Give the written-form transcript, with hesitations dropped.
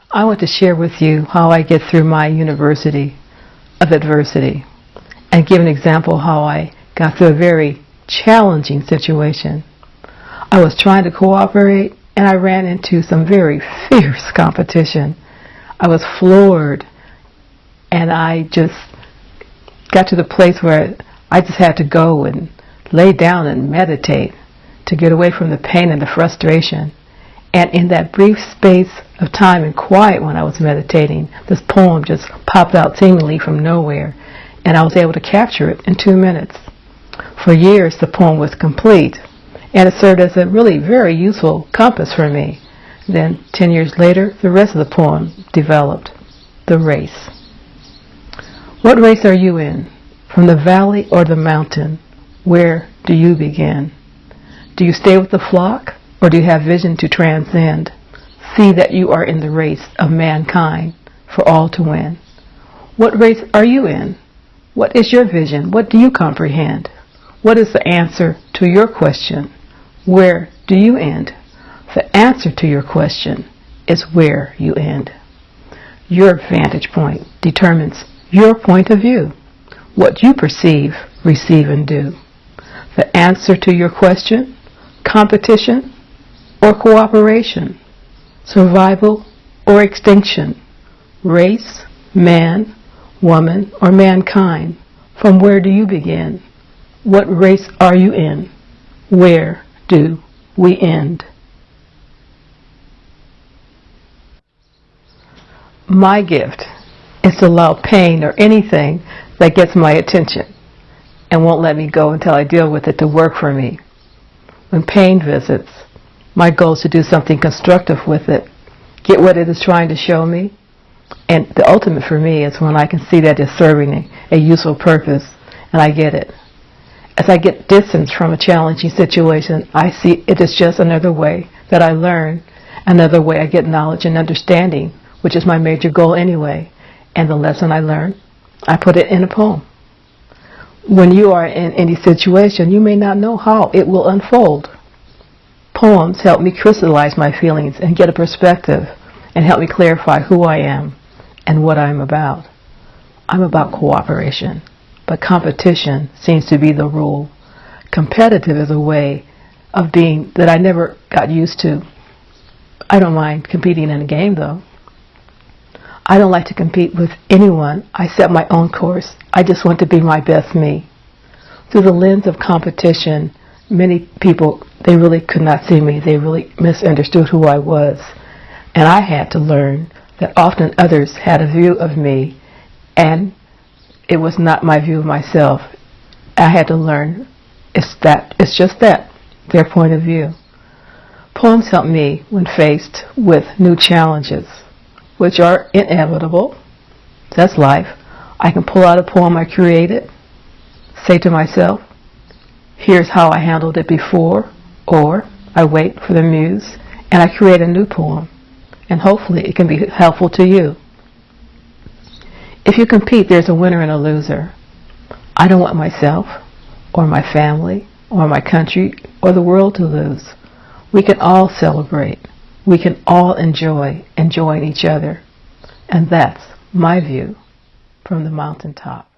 I want to share with you how I get through my university of adversity and give an example how I got through a very challenging situation. I was trying to cooperate and I ran into some very fierce competition. I was floored and I just got to the place where I just had to go and lay down and meditate to get away from the pain and the frustration. And in that brief space of time and quiet when I was meditating, this poem just popped out seemingly from nowhere, and I was able to capture it in 2 minutes. For years, the poem was complete, and it served as a really very useful compass for me. Then, 10 years later, the rest of the poem developed. The race. What race are you in? From the valley or the mountain? Where do you begin? Do you stay with the flock? Or do you have vision to transcend? See that you are in the race of mankind for all to win. What race are you in? What is your vision? What do you comprehend? What is the answer to your question? Where do you end? The answer to your question is where you end. Your vantage point determines your point of view. What you perceive, receive, and do. The answer to your question, competition, or cooperation, survival or extinction, race, man, woman, or mankind. From where do you begin? What race are you in? Where do we end? My gift is to allow pain or anything that gets my attention and won't let me go until I deal with it to work for me. When pain visits, my goal is to do something constructive with it, get what it is trying to show me, and the ultimate for me is when I can see that it's serving a useful purpose, and I get it. As I get distance from a challenging situation, I see it is just another way that I learn, another way I get knowledge and understanding, which is my major goal anyway, and the lesson I learn, I put it in a poem. When you are in any situation, you may not know how it will unfold. Poems help me crystallize my feelings and get a perspective and help me clarify who I am and what I'm about. I'm about cooperation, but competition seems to be the rule. Competitive is a way of being that I never got used to. I don't mind competing in a game though. I don't like to compete with anyone. I set my own course. I just want to be my best me. Through the lens of competition, many people, they really could not see me. They really misunderstood who I was. And I had to learn that often others had a view of me, and it was not my view of myself. I had to learn it's just that, their point of view. Poems help me when faced with new challenges, which are inevitable. That's life. I can pull out a poem I created, say to myself, here's how I handled it before, or I wait for the muse and I create a new poem, and hopefully it can be helpful to you. If you compete, there's a winner and a loser. I don't want myself or my family or my country or the world to lose. We can all celebrate. We can all enjoy enjoying each other. And that's my view from the mountaintop.